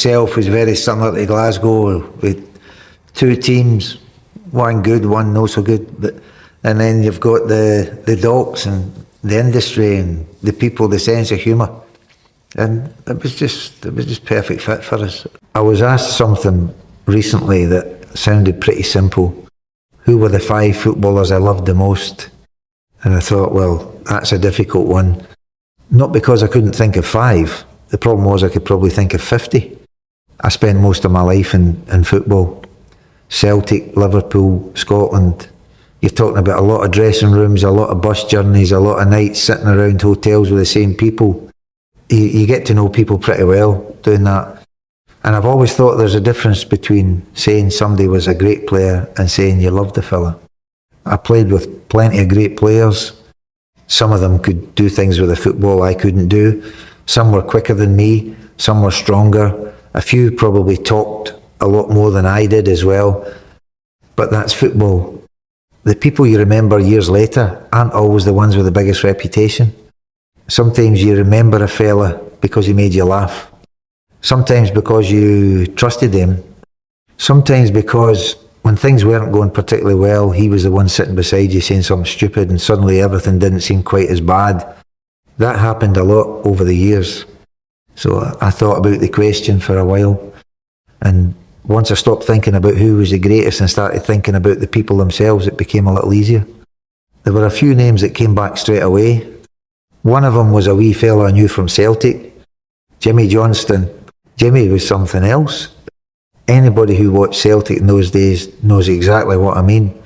Itself was very similar to Glasgow, with two teams, one good, one not so good. And then you've got the docks and the industry and the people, the sense of humour. And it was just perfect fit for us. I was asked something recently that sounded pretty simple. Who were the 5 footballers I loved the most? And I thought, well, that's a difficult one. Not because I couldn't think of 5. The problem was I could probably think of 50. I spent most of my life in football. Celtic, Liverpool, Scotland. You're talking about a lot of dressing rooms, a lot of bus journeys, a lot of nights sitting around hotels with the same people. You get to know people pretty well doing that. And I've always thought there's a difference between saying somebody was a great player and saying you loved the fella. I played with plenty of great players. Some of them could do things with the football I couldn't do. Some were quicker than me. Some were stronger. A few probably talked a lot more than I did as well. But that's football. The people you remember years later aren't always the ones with the biggest reputation. Sometimes you remember a fella because he made you laugh. Sometimes because you trusted him. Sometimes because when things weren't going particularly well, he was the one sitting beside you saying something stupid and suddenly everything didn't seem quite as bad. That happened a lot over the years. So I thought about the question for a while. And once I stopped thinking about who was the greatest and started thinking about the people themselves, it became a little easier. There were a few names that came back straight away. One of them was a wee fella I knew from Celtic, Jimmy Johnstone. Jimmy was something else. Anybody who watched Celtic in those days knows exactly what I mean.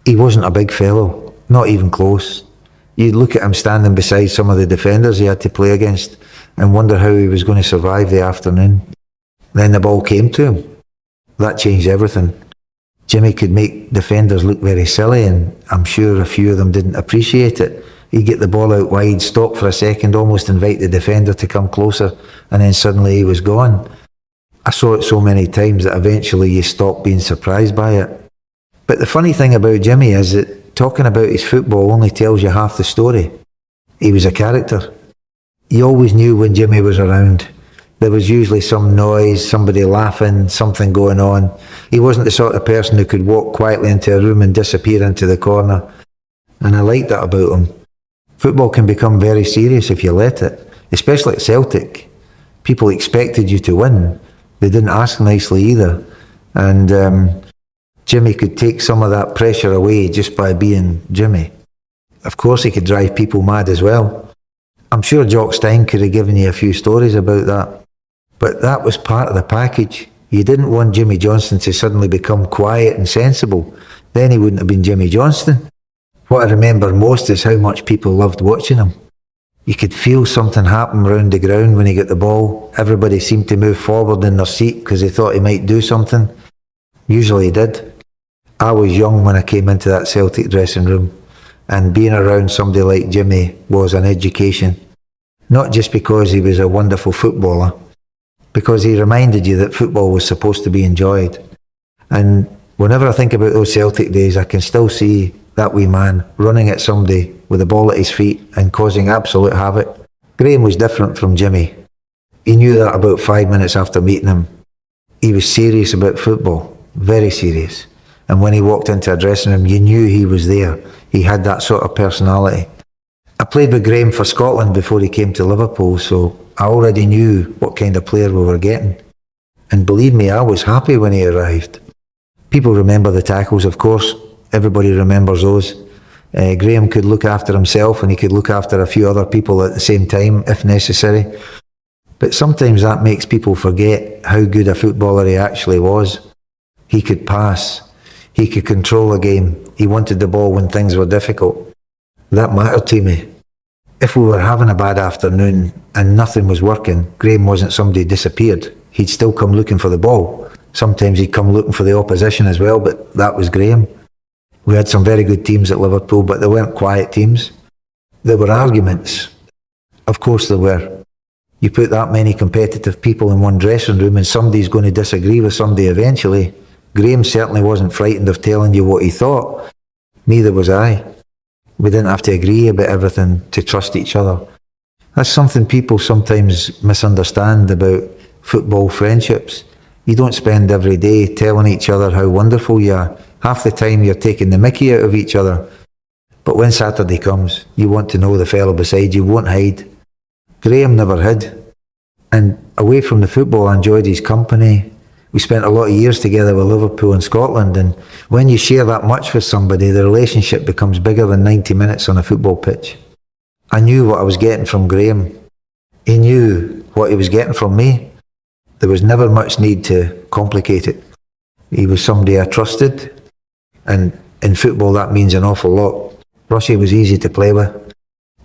He wasn't a big fellow, not even close. You'd look at him standing beside some of the defenders he had to play against and wonder how he was going to survive the afternoon. Then the ball came to him. That changed everything. Jimmy could make defenders look very silly, and I'm sure a few of them didn't appreciate it. He'd get the ball out wide, stop for a second, almost invite the defender to come closer, and then suddenly he was gone. I saw it so many times that eventually you stop being surprised by it. But the funny thing about Jimmy is that talking about his football only tells you half the story. He was a character. You always knew when Jimmy was around. There was usually some noise, somebody laughing, something going on. He wasn't the sort of person who could walk quietly into a room and disappear into the corner. And I liked that about him. Football can become very serious if you let it, especially at Celtic. People expected you to win. They didn't ask nicely either. And Jimmy could take some of that pressure away just by being Jimmy. Of course he could drive people mad as well. I'm sure Johnstone could have given you a few stories about that. But that was part of the package. You didn't want Jimmy Johnstone to suddenly become quiet and sensible. Then he wouldn't have been Jimmy Johnstone. What I remember most is how much people loved watching him. You could feel something happen around the ground when he got the ball. Everybody seemed to move forward in their seat because they thought he might do something. Usually he did. I was young when I came into that Celtic dressing room, and being around somebody like Jimmy was an education. Not just because he was a wonderful footballer, because he reminded you that football was supposed to be enjoyed. And whenever I think about those Celtic days, I can still see that wee man running at somebody with the ball at his feet and causing absolute havoc. Graeme was different from Jimmy. He knew that about 5 minutes after meeting him. He was serious about football, very serious. And when he walked into a dressing room, you knew he was there. He had that sort of personality. I played with Graeme for Scotland before he came to Liverpool, so I already knew what kind of player we were getting. And believe me, I was happy when he arrived. People remember the tackles, of course. Everybody remembers those. Graeme could look after himself, and he could look after a few other people at the same time, if necessary. But sometimes that makes people forget how good a footballer he actually was. He could pass. He could control a game. He wanted the ball when things were difficult. That mattered to me. If we were having a bad afternoon and nothing was working, Graeme wasn't somebody who disappeared. He'd still come looking for the ball. Sometimes he'd come looking for the opposition as well, but that was Graeme. We had some very good teams at Liverpool, but they weren't quiet teams. There were arguments. Of course there were. You put that many competitive people in one dressing room and somebody's going to disagree with somebody eventually. Graeme certainly wasn't frightened of telling you what he thought. Neither was I. We didn't have to agree about everything to trust each other. That's something people sometimes misunderstand about football friendships. You don't spend every day telling each other how wonderful you are. Half the time you're taking the mickey out of each other. But when Saturday comes, you want to know the fellow beside you, won't hide. Graeme never hid. And away from the football, I enjoyed his company. We spent a lot of years together with Liverpool and Scotland, and when you share that much with somebody, the relationship becomes bigger than 90 minutes on a football pitch. I knew what I was getting from Graeme. He knew what he was getting from me. There was never much need to complicate it. He was somebody I trusted, and in football that means an awful lot. Rushy was easy to play with.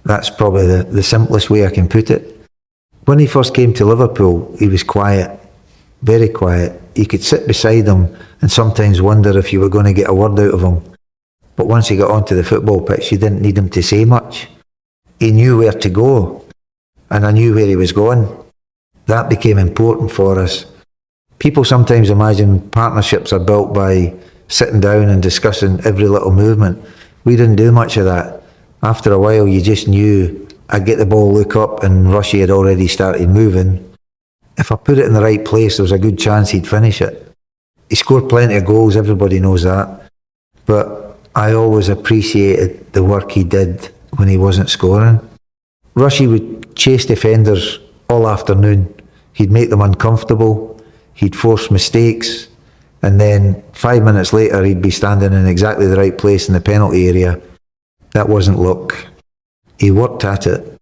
That's probably the simplest way I can put it. When he first came to Liverpool, he was quiet, very quiet. You could sit beside him and sometimes wonder if you were going to get a word out of him. But once he got onto the football pitch, you didn't need him to say much. He knew where to go, and I knew where he was going. That became important for us. People sometimes imagine partnerships are built by sitting down and discussing every little movement. We didn't do much of that. After a while, you just knew I'd get the ball, look up, and Rushy had already started moving. If I put it in the right place, there was a good chance he'd finish it. He scored plenty of goals, everybody knows that. But I always appreciated the work he did when he wasn't scoring. Rushy would chase defenders all afternoon. He'd make them uncomfortable. He'd force mistakes. And then 5 minutes later, he'd be standing in exactly the right place in the penalty area. That wasn't luck. He worked at it.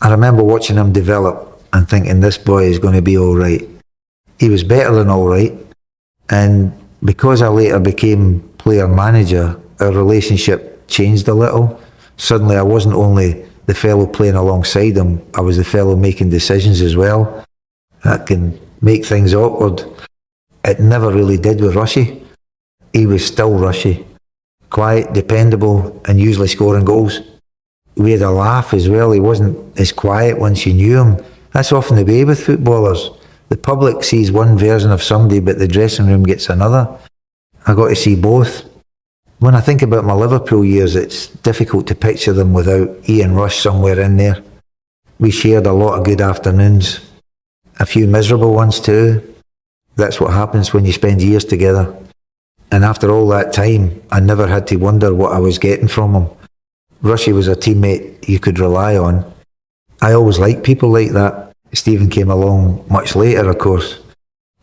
I remember watching him develop and thinking, this boy is going to be all right. He was better than all right. And because I later became player manager, our relationship changed a little. Suddenly I wasn't only the fellow playing alongside him, I was the fellow making decisions as well. That can make things awkward. It never really did with Rushy. He was still Rushy. Quiet, dependable, and usually scoring goals. We had a laugh as well. He wasn't as quiet once you knew him. That's often the way with footballers. The public sees one version of somebody, but the dressing room gets another. I got to see both. When I think about my Liverpool years, it's difficult to picture them without Ian Rush somewhere in there. We shared a lot of good afternoons, a few miserable ones too. That's what happens when you spend years together. And after all that time, I never had to wonder what I was getting from him. Rushy was a teammate you could rely on. I always liked people like that. Steven came along much later, of course.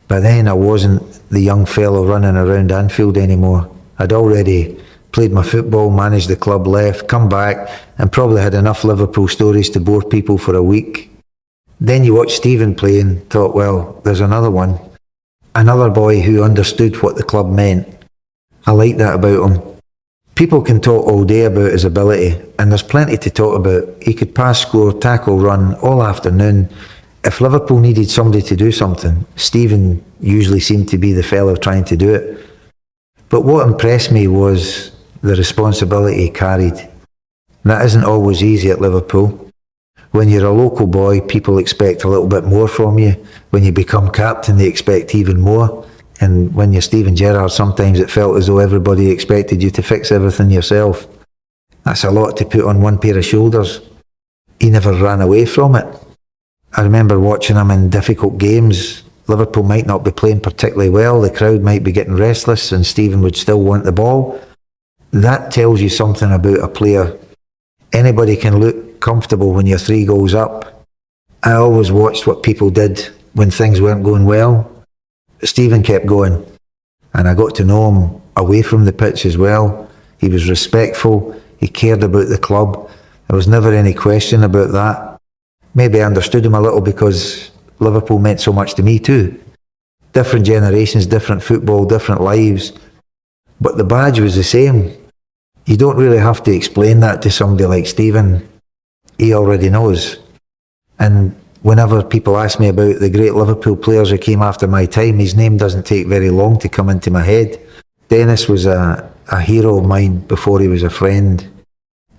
By then I wasn't the young fellow running around Anfield anymore. I'd already played my football, managed the club, left, come back, and probably had enough Liverpool stories to bore people for a week. Then you watch Steven play and thought, well, there's another one. Another boy who understood what the club meant. I like that about him. People can talk all day about his ability, and there's plenty to talk about. He could pass, score, tackle, run all afternoon. If Liverpool needed somebody to do something, Steven usually seemed to be the fellow trying to do it. But what impressed me was the responsibility he carried. That isn't always easy at Liverpool. When you're a local boy, people expect a little bit more from you. When you become captain, they expect even more. And when you're Steven Gerrard, sometimes it felt as though everybody expected you to fix everything yourself. That's a lot to put on one pair of shoulders. He never ran away from it. I remember watching him in difficult games. Liverpool might not be playing particularly well, the crowd might be getting restless, and Steven would still want the ball. That tells you something about a player. Anybody can look comfortable when you're 3 goals up. I always watched what people did when things weren't going well. Steven kept going, and I got to know him away from the pitch as well. He was respectful, he cared about the club. There was never any question about that. Maybe I understood him a little because Liverpool meant so much to me too. Different generations, different football, different lives. But the badge was the same. You don't really have to explain that to somebody like Steven. He already knows. And whenever people ask me about the great Liverpool players who came after my time, his name doesn't take very long to come into my head. Dennis was a hero of mine before he was a friend.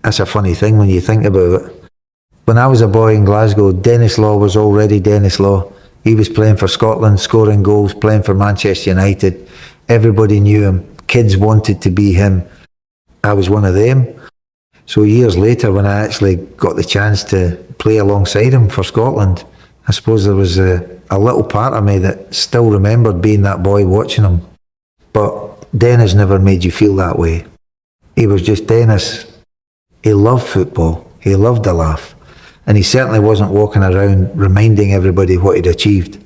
That's a funny thing when you think about it. When I was a boy in Glasgow, Denis Law was already Denis Law. He was playing for Scotland, scoring goals, playing for Manchester United. Everybody knew him. Kids wanted to be him. I was one of them. So years later, when I actually got the chance to play alongside him for Scotland, I suppose there was a little part of me that still remembered being that boy watching him. But Denis never made you feel that way. He was just Denis. He loved football. He loved a laugh. And he certainly wasn't walking around reminding everybody what he'd achieved.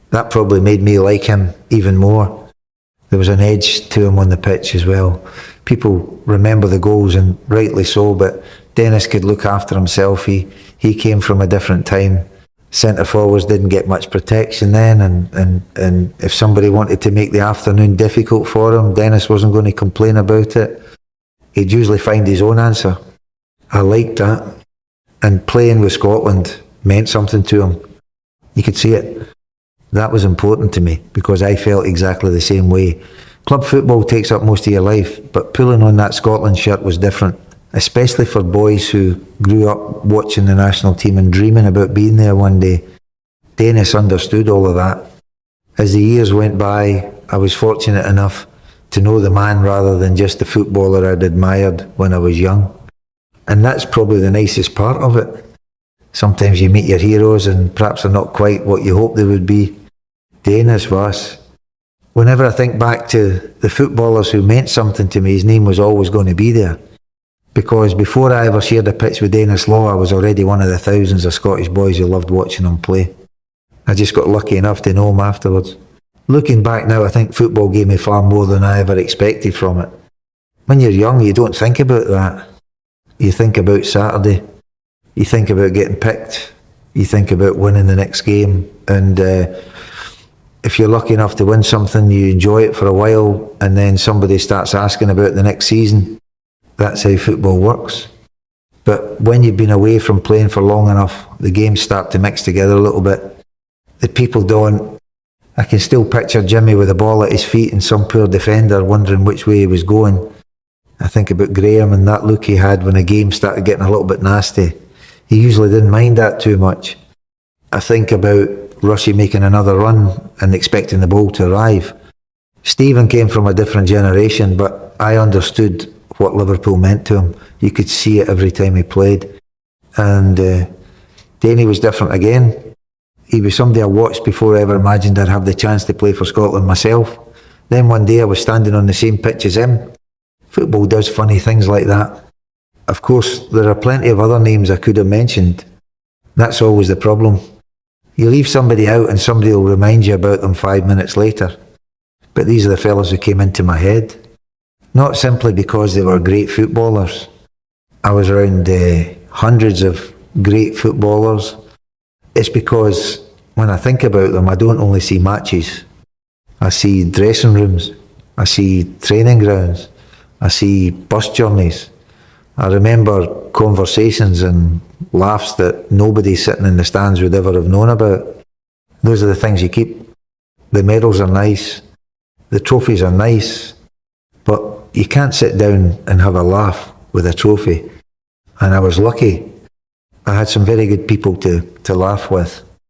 That probably made me like him even more. There was an edge to him on the pitch as well. People remember the goals, and rightly so, but Denis could look after himself. He came from a different time. Centre forwards didn't get much protection then, and if somebody wanted to make the afternoon difficult for him, Denis wasn't going to complain about it. He'd usually find his own answer. I liked that. And playing with Scotland meant something to him. You could see it. That was important to me because I felt exactly the same way. Club football takes up most of your life, but pulling on that Scotland shirt was different, especially for boys who grew up watching the national team and dreaming about being there one day. Denis understood all of that. As the years went by, I was fortunate enough to know the man rather than just the footballer I'd admired when I was young. And that's probably the nicest part of it. Sometimes you meet your heroes and perhaps they're not quite what you hoped they would be. Denis was. Whenever I think back to the footballers who meant something to me, his name was always going to be there. Because before I ever shared a pitch with Denis Law, I was already one of the thousands of Scottish boys who loved watching him play. I just got lucky enough to know him afterwards. Looking back now, I think football gave me far more than I ever expected from it. When you're young, you don't think about that. You think about Saturday. You think about getting picked. You think about winning the next game. And if you're lucky enough to win something, you enjoy it for a while, and then somebody starts asking about the next season. That's how football works. But when you've been away from playing for long enough, the games start to mix together a little bit. The people don't. I can still picture Jimmy with the ball at his feet and some poor defender wondering which way he was going. I think about Graeme and that look he had when a game started getting a little bit nasty. He usually didn't mind that too much. I think about Rushy making another run and expecting the ball to arrive. Steven came from a different generation, but I understood what Liverpool meant to him. You could see it every time he played. And Danny was different again. He was somebody I watched before I ever imagined I'd have the chance to play for Scotland myself. Then one day I was standing on the same pitch as him. Football does funny things like that. Of course, there are plenty of other names I could have mentioned. That's always the problem. You leave somebody out and somebody will remind you about them 5 minutes later. But these are the fellas who came into my head. Not simply because they were great footballers. I was around hundreds of great footballers. It's because when I think about them, I don't only see matches. I see dressing rooms. I see training grounds. I see bus journeys. I remember conversations and laughs that nobody sitting in the stands would ever have known about. Those are the things you keep. The medals are nice. The trophies are nice. But you can't sit down and have a laugh with a trophy. And I was lucky. I had some very good people to laugh with.